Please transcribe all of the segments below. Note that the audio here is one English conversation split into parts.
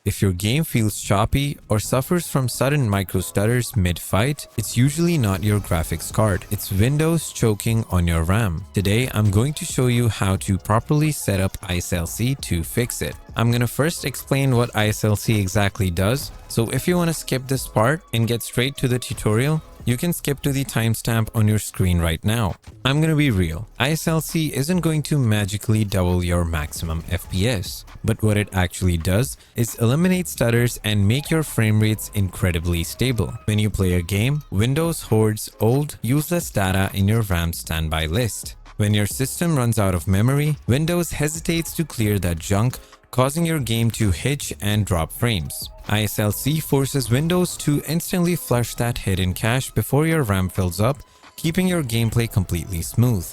If your game feels choppy or suffers from sudden micro stutters mid-fight, it's usually not your graphics card. It's Windows choking on your RAM. Today, I'm going to show you how to properly set up ISLC to fix it. I'm gonna first explain what ISLC exactly does, so if you want to skip this part and get straight to the tutorial, you can skip to the timestamp on your screen right now. I'm gonna be real. ISLC isn't going to magically double your maximum FPS, but what it actually does is eliminate stutters and make your frame rates incredibly stable. When you play a game, Windows hoards old, useless data in your RAM standby list. When your system runs out of memory, Windows hesitates to clear that junk, causing your game to hitch and drop frames. ISLC forces Windows to instantly flush that hidden cache before your RAM fills up, keeping your gameplay completely smooth.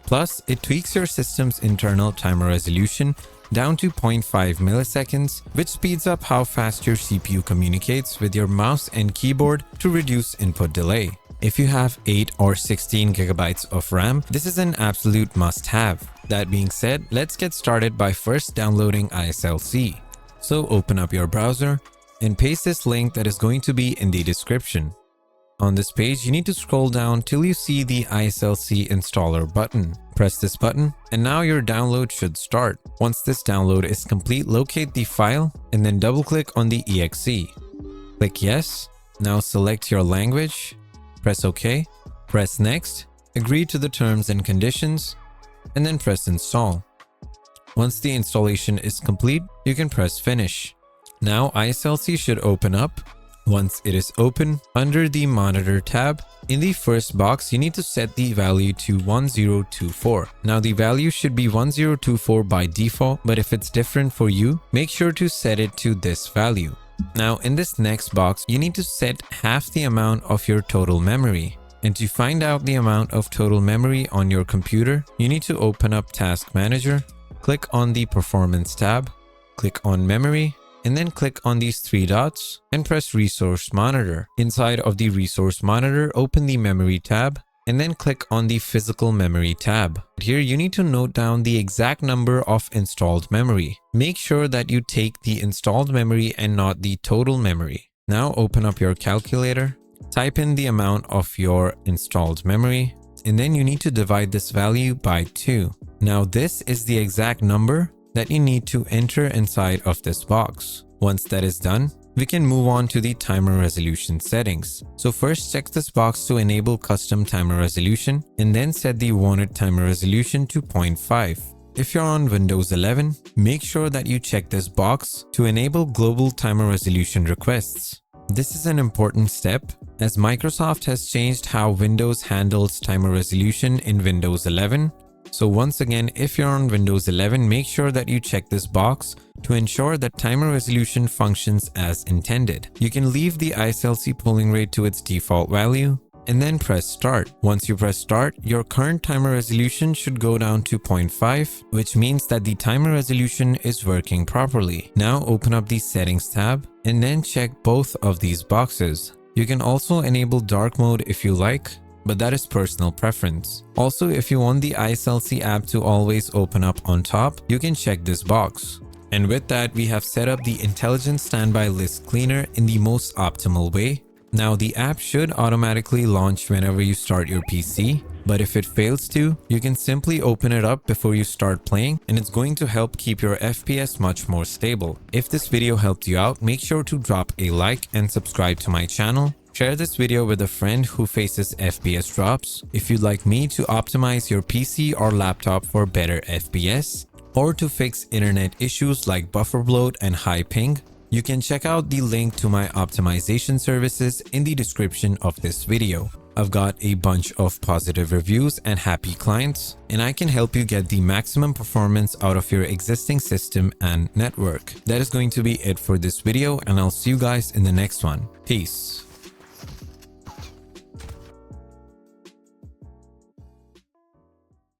Plus, it tweaks your system's internal timer resolution down to 0.5 milliseconds, which speeds up how fast your CPU communicates with your mouse and keyboard to reduce input delay. If you have 8 or 16 gigabytes of RAM, this is an absolute must-have. That being said, let's get started by first downloading ISLC. So open up your browser and paste this link that is going to be in the description. On this page, you need to scroll down till you see the ISLC installer button. Press this button and now your download should start. Once this download is complete, locate the file and then double click on the exe. Click yes. Now select your language. Press OK, press next, agree to the terms and conditions, and then press install. Once the installation is complete, you can press finish. Now ISLC should open up. Once it is open, under the monitor tab, in the first box, you need to set the value to 1024. Now the value should be 1024 by default, but if it's different for you, make sure to set it to this value. Now in this next box, you need to set half the amount of your total memory. And to find out the amount of total memory on your computer, you need to open up Task Manager, click on the Performance tab, click on Memory, and then click on these three dots and press Resource Monitor. Inside of the Resource Monitor, open the Memory tab and then click on the Physical Memory tab. Here you need to note down the exact number of installed memory. Make sure that you take the installed memory and not the total memory. Now open up your calculator, type in the amount of your installed memory, and then you need to divide this value by 2. Now this is the exact number that you need to enter inside of this box. Once that is done, we can move on to the timer resolution settings. So first check this box to enable custom timer resolution and then set the wanted timer resolution to 0.5. If you're on Windows 11, make sure that you check this box to enable global timer resolution requests. This is an important step as Microsoft has changed how Windows handles timer resolution in Windows 11. So once again, if you're on Windows 11, make sure that you check this box to ensure that timer resolution functions as intended. You can leave the ISLC polling rate to its default value and then press start. Once you press start, your current timer resolution should go down to 0.5, which means that the timer resolution is working properly. Now open up the settings tab and then check both of these boxes. You can also enable dark mode if you like, but that is personal preference. Also, if you want the ISLC app to always open up on top, you can check this box. And with that, we have set up the Intelligent Standby List Cleaner in the most optimal way. Now the app should automatically launch whenever you start your PC, but if it fails to, you can simply open it up before you start playing and it's going to help keep your FPS much more stable. If this video helped you out, make sure to drop a like and subscribe to my channel. Share this video with a friend who faces FPS drops. If you'd like me to optimize your PC or laptop for better FPS, or to fix internet issues like buffer bloat and high ping, you can check out the link to my optimization services in the description of this video. I've got a bunch of positive reviews and happy clients, and I can help you get the maximum performance out of your existing system and network. That is going to be it for this video, and I'll see you guys in the next one. Peace.